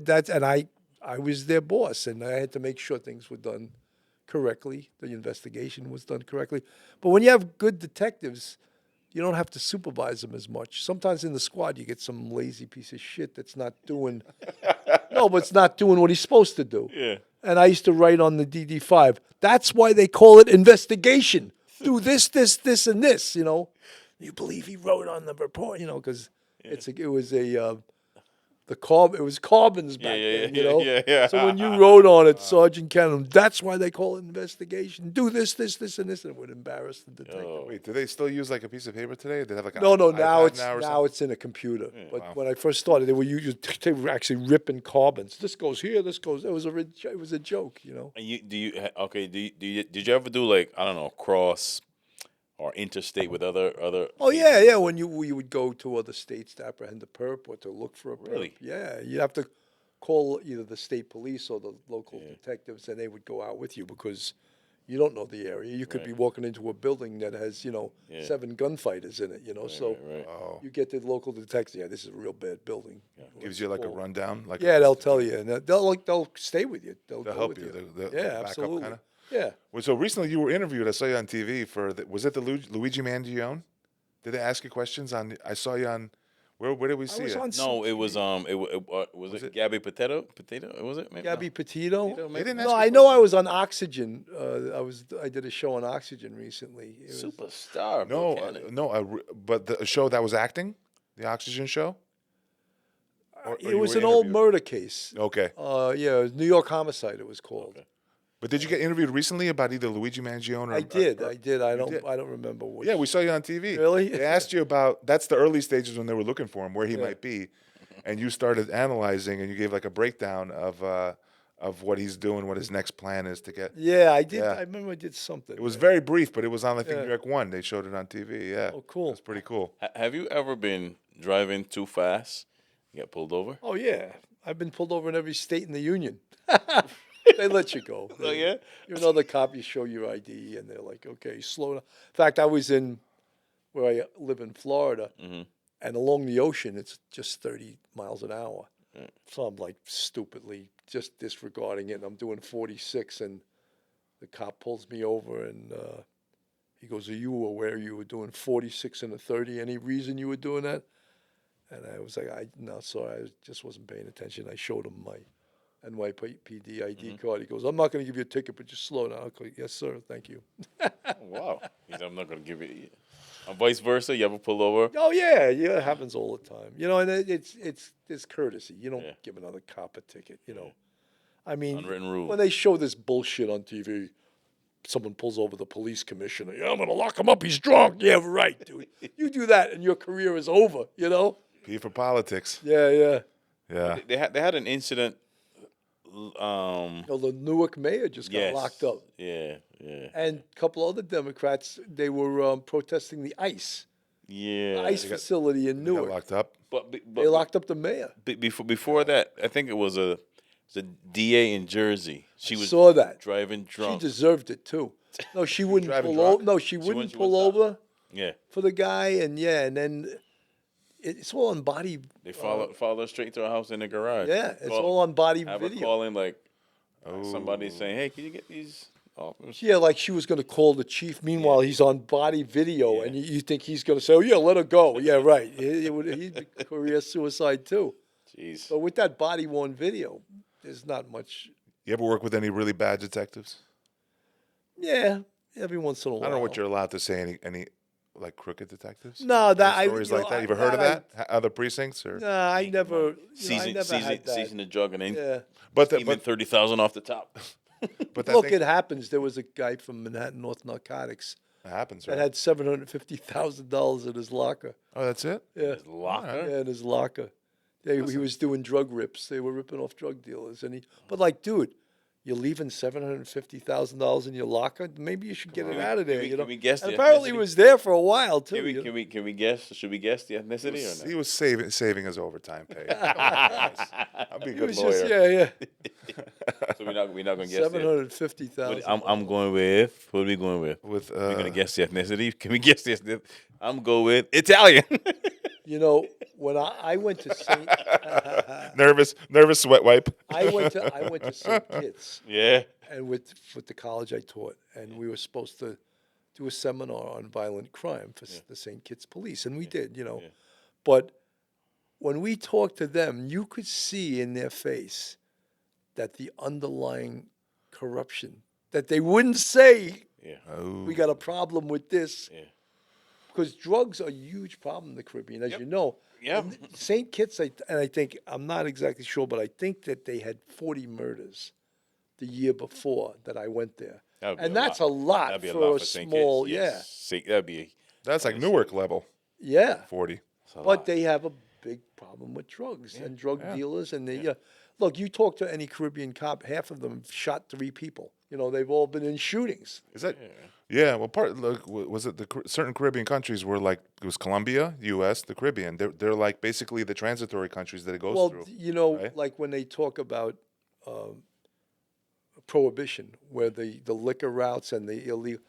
I was their boss, and I had to make sure things were done correctly. The investigation was done correctly. But when you have good detectives, you don't have to supervise them as much. Sometimes in the squad, you get some lazy piece of shit that's not doing, but it's not doing what he's supposed to do. Yeah. And I used to write on the DD5, that's why they call it investigation. Do this, this, this, and this, you know. You believe he wrote on the report, you know, because it was carbons back then, you know. Yeah. So when you wrote on it, Sergeant Cannon, that's why they call it investigation. Do this, this, this, and this, and it would embarrass the detective. Wait, do they still use like a piece of paper today? They have like an No, iPad now it's or now something? it's in a computer. But when I first started, they were actually ripping carbons. This goes here, this goes. It was a joke, you know. And did you ever do like, I don't know, cross or interstate with other? Oh yeah. When we would go to other states to apprehend a perp or to look for a perp. Really? Yeah, you'd have to call either the state police or the local detectives, and they would go out with you, because you don't know the area. You could be walking into a building that has 7 gunfighters in it, you know. Right. You get the local detectives. Yeah, this is a real bad building. Gives you like a rundown. Like Yeah, they'll tell you, and they'll stay with you. They'll go help with you. you. The Yeah, backup absolutely. kinda? Yeah. Well, so recently you were interviewed. I saw you on TV was it the Luigi Mangione? Did they ask you questions on? I saw you on. Where did we I see was it? on No, it was Was was it- it Gabby Potato? Was it? Maybe? Gabby No. Petito. Petito, They didn't No, ask you I a know I question? was on Oxygen. I did a show on Oxygen recently. It was, Superstar. No, Bill Cannon. no. But the show that was acting, the Oxygen show. Or it you was were an old interviewed? murder case. Okay. Yeah, it was New York Homicide. It was called. Okay. But did you get interviewed recently about either Luigi Mangione or I did. I did. I did? don't remember which. Yeah, we saw you on TV. Really? They asked you about that's the early stages when they were looking for him, where he Yeah. might be, and you started analyzing and you gave like a breakdown of what he's doing, what his next plan is to get. Yeah, I did. Yeah. I remember I did something. It was very brief, but it was on I think Yeah. New York One. They showed it on TV. Yeah. Oh, cool. It's pretty cool. Have you ever been driving too fast? You get pulled over? Oh yeah, I've been pulled over in every state in the union. They let you go. Oh, yeah? You're another cop. You show your ID, and they're like, "Okay, slow down." In fact, I was in where I live in Florida, and along the ocean, it's just 30 miles an hour. So I'm like stupidly just disregarding it. And I'm doing 46, and the cop pulls me over, and he goes, "Are you aware you were doing 46 and a 30? Any reason you were doing that?" And I was like, "No, sorry, I just wasn't paying attention." I showed him my NYPD ID card. He goes, "I'm not going to give you a ticket, but just slow down." I go, "Yes, sir, thank you." Oh, wow. He said, I'm not going to give it. And vice versa, you ever pull over? Oh yeah, it happens all the time. And it's courtesy. You don't Yeah. give another cop a ticket. I mean, Unwritten rule. when they show this bullshit on TV, someone pulls over the police commissioner. "Yeah, I'm gonna lock him up. He's drunk." Yeah, right, dude. You do that, and your career is over. P for politics. Yeah. Yeah. They had an incident. The Newark mayor just got Yes. locked up, Yeah. and a couple other Democrats. They were protesting the ICE Yeah. facility in They got Newark. locked up. They locked up the mayor. Before that, I think it was a DA in Jersey. She was Saw that. driving She drunk. deserved it too. No, she wouldn't driving pull over. drunk? No, she wouldn't she pull wouldn't stop. over Yeah. for the guy, and then it's all on body. They follow her straight to her house in the garage. Yeah, it's all on body Have her video. calling like somebody saying, "Hey, can you get these officers?" Yeah, like she was going to call the chief. Meanwhile, he's on body video, and you think he's going to say, "Oh yeah, let her go." Yeah, right. He'd be career suicide too. Jeez. But with that body worn video, there's not much. You ever work with any really bad detectives? Yeah, every once in a while. I don't know what you're allowed to say. Any like crooked detectives? No, that Any stories like that. You ever heard of that? Other precincts or? Nah, I never. I Season, never had that. season the drug and then Yeah. But even 30,000 off the top. but that Look, thing it happens. There was a guy from Manhattan North Narcotics happens, that right? had $750,000 in his locker. Oh, that's it. Yeah, Locker. yeah, in his locker. He was doing drug rips. They were ripping off drug dealers, but like, dude, you're leaving $750,000 in your locker. Maybe you should get it out of there. Can we guess And the apparently, it ethnicity? was there for a while too. Can we guess? Should we guess the ethnicity or He not? was saving his overtime pay. I'll be a He good was lawyer. just yeah. So we're not gonna guess it. $750,000. I'm going with. What are we going with? With We're gonna guess the ethnicity. Can we guess the ethnicity? I'm going with Italian. When I went to St. nervous sweat wipe. I went to St. Kitts. Yeah. And with the college I taught, and we were supposed to do a seminar on violent crime for the St. Kitts Police, and we did, But when we talked to them, you could see in their face that the underlying corruption, that they wouldn't say, Yeah. we got a problem with this, Yeah. because drugs are a huge problem in the Caribbean, as you know. Yep. And St. Kitts, I think, I'm not exactly sure, but I think that they had 40 murders the year before that I went there. That'd be And a that's lot. a lot That'd be a for lot a for St. small, Kitts. Yes. That'd be. That's like Newark level. yeah. 40. But they have a big problem with drugs and drug dealers. And look, you talk to any Caribbean cop, half of them shot 3 people. They've all been in shootings. Is that? Yeah. Well, was it certain Caribbean countries were like it was Colombia, U.S., the Caribbean. They're like basically the transitory countries that it goes Well, through. right? like when they talk about prohibition, where the liquor routes and the illegal,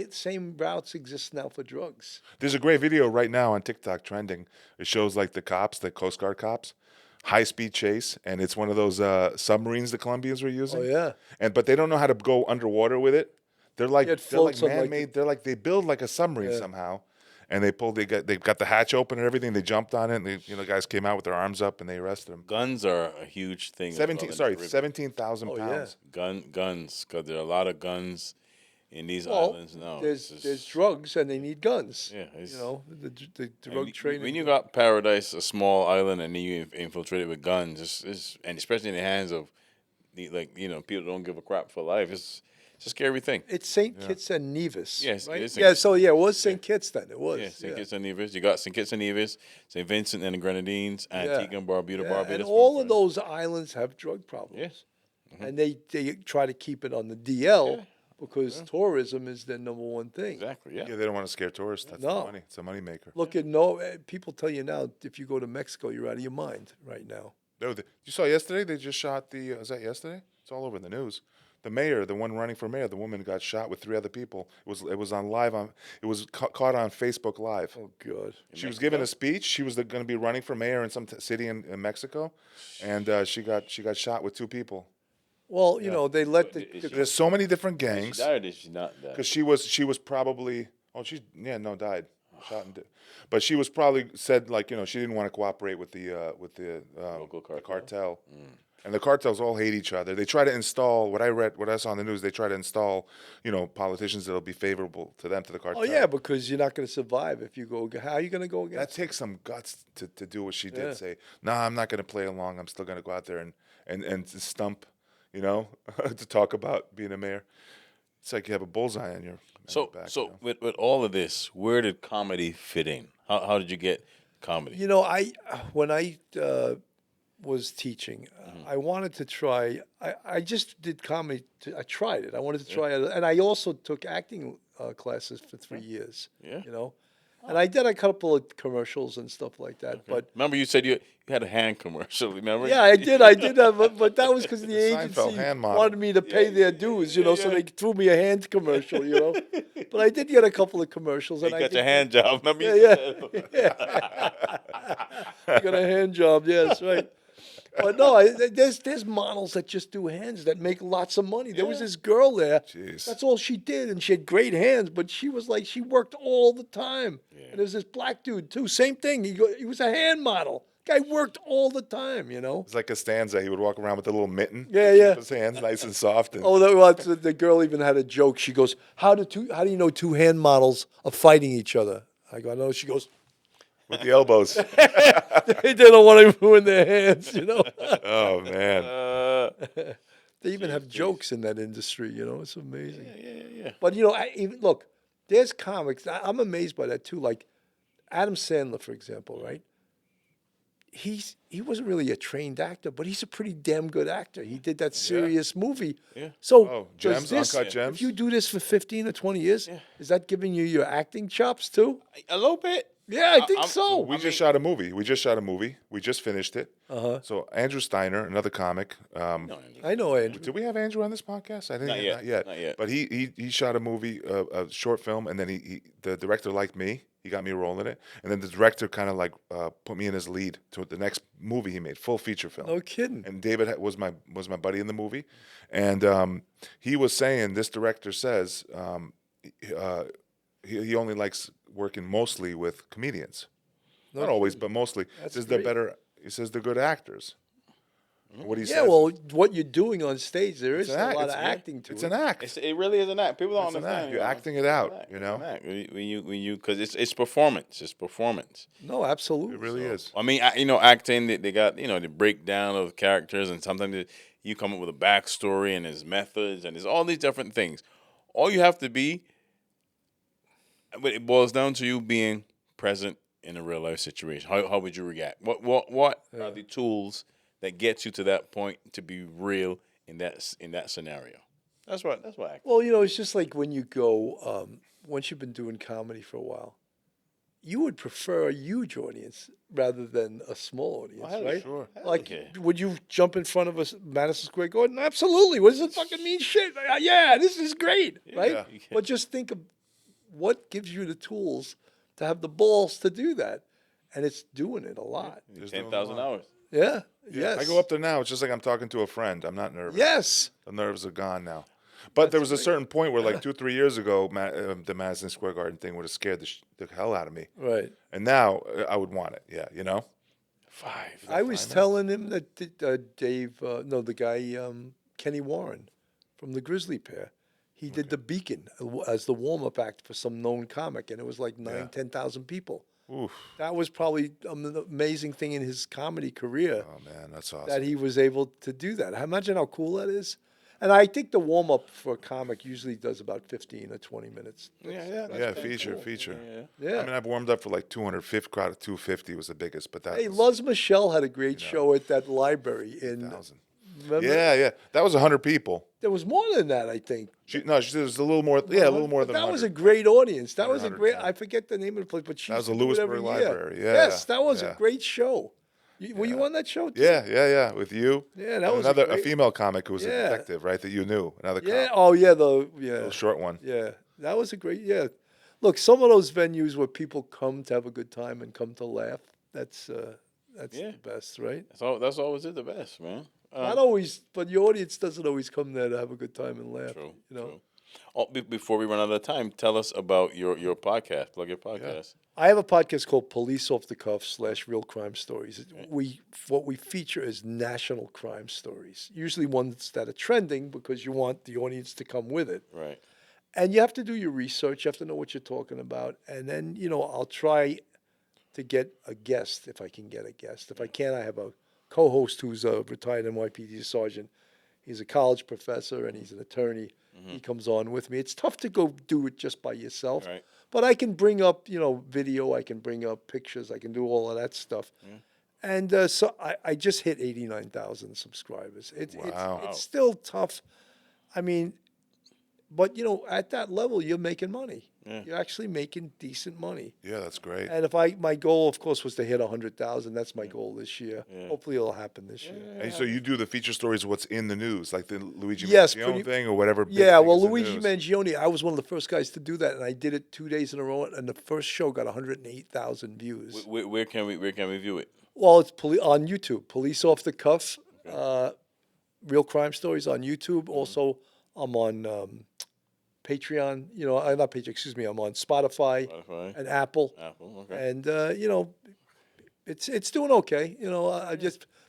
same routes exist now for drugs. There's a great video right now on TikTok trending. It shows like the cops, the Coast Guard cops, high speed chase, and it's one of those submarines the Colombians were using. Oh yeah. But they don't know how to go underwater with it. They're like It floats on, like, man-made. They're like they build like a submarine somehow, and they got the hatch open and everything. They jumped on it, and guys came out with their arms up and they arrested them. Guns are a huge thing. as well in the Caribbean. 17,000 Oh, pounds. Guns, because there are a lot of guns in these Well, islands now. there's drugs and they need guns. Yeah, The drug trade. When you got Paradise, a small island, and then you infiltrate it with guns, and especially in the hands of, people don't give a crap for life. It's a scary thing. It's St. Kitts and Nevis. Yes, right? it is St. Kitts. It was St. Kitts then. It was. Yeah, St. Kitts and Nevis. You got St. Kitts and Nevis, St. Vincent and the Grenadines, Antigua and Barbuda, Barbados. And all of those islands have drug problems. Yes. And they try to keep it on the DL because tourism is their number one thing. Exactly, Yeah, they don't want to scare tourists. That's the No. money. It's a money maker. Look at people tell you now if you go to Mexico, you're out of your mind right now. You saw yesterday? They just shot was that yesterday? It's all over the news. The mayor, the one running for mayor, the woman got shot with 3 other people. It was on live it was caught on Facebook Live. Oh, God. She was giving a speech. She was going to be running for mayor in some city in Mexico, and she got shot with 2 people. Well, they let There's so many different gangs. She died or she not died? Because she was probably died, shot and but she was probably said she didn't want to cooperate with the Local cartel. cartel. And the cartels all hate each other. They try to install what I saw on the news. They try to install politicians that'll be favorable to them, to the cartel. Oh, yeah, because you're not going to survive if you go. How are you going to go That against? takes some guts to do what she did. Yeah. Say, no, I'm not going to play along. I'm still going to go out there and stump, to talk about being a mayor. It's like you have a bullseye on your back. With all of this, where did comedy fit in? How did you get comedy? When I was teaching, I wanted to try. I just did comedy. I tried it. I wanted to try it, and I also took acting classes for 3 years. Yeah. And I did a couple of commercials and stuff like that. But Remember, you said you had a hand commercial. Remember? yeah, I did have, but that was because the Seinfeld agency hand model. wanted me to pay their dues, so they threw me a hand commercial, But I did get a couple of commercials, You and I got did your hand job. Remember? I got a hand job. Yes, right. But no, there's models that just do hands that make lots of money. There was this girl there. Jeez. That's all she did, and she had great hands. But she was like, she worked all the time. And there's this black dude too. Same thing. He was a hand model. Guy worked all the time. It's like Costanza. He would walk around with a little mitten. Yeah, to yeah. Keep his hands nice and soft. And, The girl even had a joke. She goes, "How do you know 2 hand models are fighting each other?" I go, "No." She goes, with the elbows. "They don't want to ruin their hands." Oh man. They even have jokes in that industry. It's amazing. Yeah. But look, there's comics. I'm amazed by that too. Like Adam Sandler, for example, right? He wasn't really a trained actor, but he's a pretty damn good actor. He did that serious movie. Yeah. So Gems, does Uncut Gems. if you do this for 15 or 20 years, is that giving you your acting chops too? A little bit. Yeah, I think so. We just shot a movie. We just finished it. So Andrew Steiner, another comic. I know Andrew. Did we have Andrew on this podcast? I think Not yet. Not yet. But he shot a movie, a short film, and then the director liked me. He got me a role in it, and then the director kind of put me in his lead to the next movie he made, full feature film. No kidding. And David was my buddy in the movie, and he was saying, this director says he only likes working mostly with comedians, not always, but mostly. That's Says they're great. better. He says they're good actors. What he Yeah, says. well, what you're doing on stage, there is It's a an act. lot of It's- acting to It's it. an act. It really is an act. People don't It's an understand. act. You're acting it out. It's an act. When you because it's performance. It's performance. No, absolutely. It really is. I mean, acting. They got the breakdown of characters, and sometimes you come up with a backstory and there's methods and there's all these different things. All you have to be, but it boils down to you being present in a real life situation. How would you react? What are the tools that gets you to that point to be real in that scenario? That's what acting. Well, it's just like when you go, once you've been doing comedy for a while, you would prefer a huge audience rather than a small audience, right? Sure. Like, yeah. would you jump in front of Madison Square Garden? Absolutely. What does it fucking mean? Shit. Yeah, this is great, right? Yeah. But just think of what gives you the tools to have the balls to do that, and it's doing it a lot. 10,000 hours. Yeah. Yes. I go up there now. It's just like I'm talking to a friend. I'm not nervous. Yes. The nerves are gone now. But there was a certain point where, like 2-3 years ago, the Madison Square Garden thing would have scared the hell out of me. Right. And now I would want it. Yeah, you know. 5. I was telling him that Dave, no, the guy Kenny Warren from the Grizzly Pair, he did the Beacon as the warm-up act for some known comic, and it was like 10,000 people. Oof. That was probably an amazing thing in his comedy career Oh man, that's awesome. that he was able to do that. Imagine how cool that is. And I think the warm-up for a comic usually does about 15 or 20 minutes. Yeah, feature. Yeah. I mean, I've warmed up for like 250. Crowd of 250 was the biggest, but that. Hey, was Luz Michelle had a great show at that library in. 1,000. Remember? Yeah. That was 100 people. There was more than that, I think. She was a little more. Yeah, a little more than. That was a 100. great audience. That was a 100, great. yeah. I forget the name of the place, but she. That was the used to do it Lewisburg every year. Library, yeah, Yes, that was yeah. a great show. Were you on that show too? Yeah, with you. Yeah, that And was another a great, female comic who was a Yeah. detective, right? That you knew. Another Yeah. cop, Oh yeah. little short one. Yeah. That was a great. Yeah. Look, some of those venues where people come to have a good time and come to laugh. That's the best, right? That's always the best, man. Not always, but your audience doesn't always come there to have a good time and laugh. True. You know. True. Oh, before we run out of time, tell us about your podcast. Plug your podcast. I have a podcast called Police Off the Cuff / Real Crime Stories. What we feature is national crime stories, usually ones that are trending because you want the audience to come with it. Right. And you have to do your research. You have to know what you're talking about. And then, I'll try to get a guest if I can get a guest. If I can't, I have a co-host who's a retired NYPD sergeant. He's a college professor and he's an attorney. He comes on with me. It's tough to go do it just by yourself. Right. But I can bring up, video. I can bring up pictures. I can do all of that stuff. And so I just hit 89,000 subscribers. Wow. It's still tough. I mean, but, at that level, you're making money. Yeah. You're actually making decent money. Yeah, that's great. And my goal, of course, was to hit 100,000. That's my goal this year. Yeah. Hopefully, it'll happen this year. And so you do the feature stories, what's in the news, like the Luigi Yes, Mangione thing or whatever. big Yeah, thing well, is in Luigi news. Mangione, I was one of the first guys to do that, and I did it 2 days in a row, and the first show got 108,000 views. Where can we view it? Well, it's on YouTube, Police Off the Cuff, Real Crime Stories on YouTube. Also, I'm on Patreon, not Patreon, excuse me, I'm on Spotify Spotify. and Apple. Apple. Okay. And, it's doing okay.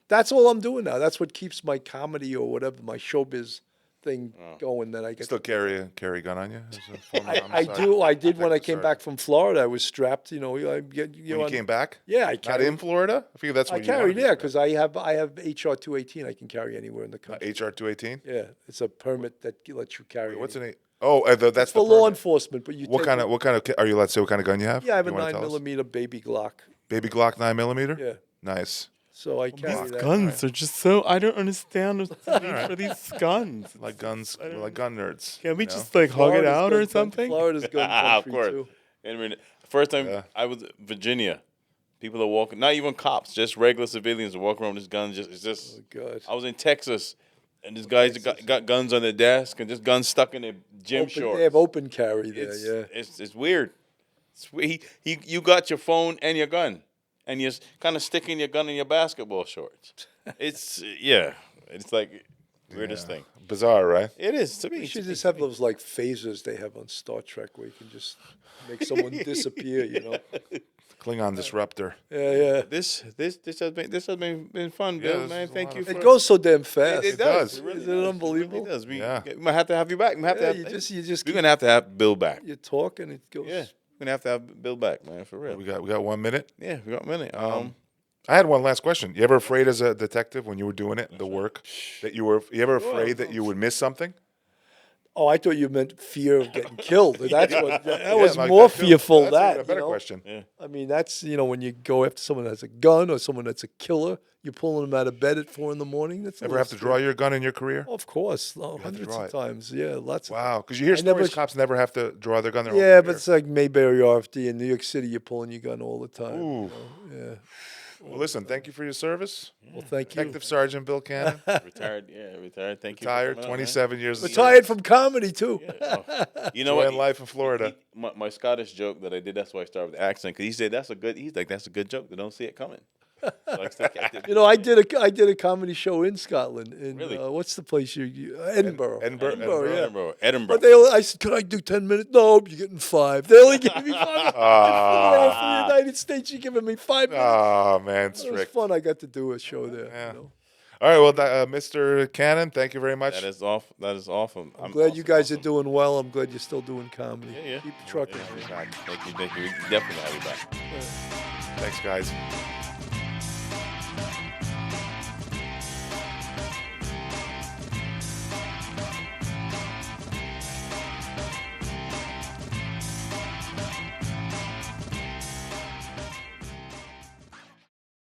That's all I'm doing now. That's what keeps my comedy or whatever, my showbiz thing going. That I get. Still carry a gun on you? As a former I homicide do. I did when I detective came sergeant? back from Florida. I was strapped. When you came back? Yeah, I Not carried. in Florida? I figure that's I when carried because I have HR 218. I can carry anywhere in the country. HR 218? Yeah, it's a permit that lets you carry. What's anywhere. an that's for the law permit. enforcement? But you What take kind it- of are you allowed to say what kind of gun you have? Yeah, I have a You wanna tell us? 9mm baby Glock. Baby Glock 9mm? Yeah, Nice. so I carry that. Guns are just so. I don't understand what's the need for these guns. Like guns, like gun nerds. Can we you know? just hug it Florida's out or gun- something? Florida's gun Of country course. too. I mean, first time Yeah. I was in Virginia. People are walking, not even cops, just regular civilians are walking around with this gun. It's just. Oh, God. I was in Texas, and these guys got guns on their desk and just guns stuck in their gym shorts. They have open carry there. It's weird. You got your phone and your gun, and you're kind of sticking your gun in your basketball shorts. It's it's like weirdest thing. Bizarre, right? It is to me. You should just have those like phasers they have on Star Trek where you can just make someone disappear. Klingon disruptor. Yeah. This has been fun, Yeah, Bill, this man. is a Thank lot you. of For, It goes so damn fast. It does. It really Isn't it does. unbelievable? It really does. Yeah. We might have to have you back. We might have to Yeah, have, you just we're gonna have to have Bill back. you talk and it goes. Yeah, we're gonna have Bill back, man, for real. We got 1 minute. Yeah, we got a minute. I had one last question. You ever afraid as a detective when you were doing it, the work, that you ever afraid that you would miss something? Oh, I thought you meant fear of getting killed. That's what. That Yeah, was like more that too. fearful. That's that even a better you know? question. Yeah. I mean, that's when you go after someone that has a gun or someone that's a killer. You're pulling them out of bed at 4 a.m. That's a Ever little have to draw your gun in your career? Of course, have to hundreds draw of it. times. Yeah, lots of. Wow, because you hear I never stories sh- cops never have to draw their gun. Their Yeah, own but it's like Mayberry RFD in New York City. You're pulling your gun all the time. Ooh. Yeah. Well, listen, thank you for your service, Well, thank you. Detective Sergeant Bill Cannon. Retired. Thank you. for Retired, coming on, man. 27 years. Retired from comedy too. You know Enjoying what? life in Florida. My Scottish joke that I did. That's why I started with the accent. Because he said that's a good. He's like that's a good joke. They don't see it coming. Likes to catch it. You know, I did a comedy show in Scotland. In Really? what's the place Edinburgh. Edinburgh. Yeah. Edinburgh. But I said, "Could I do 10 minutes?" No, you're getting 5. They only gave me 5. For the United States, you're giving me 5 minutes. Oh man, It was strict. fun. I got to do a show there. Yeah. You know? All right, well, Mr. Cannon, thank you very much. That is awesome. I'm glad you guys are doing well. I'm glad you're still doing comedy. Yeah. Keep trucking. Thank you. We definitely have you back. Thanks, guys.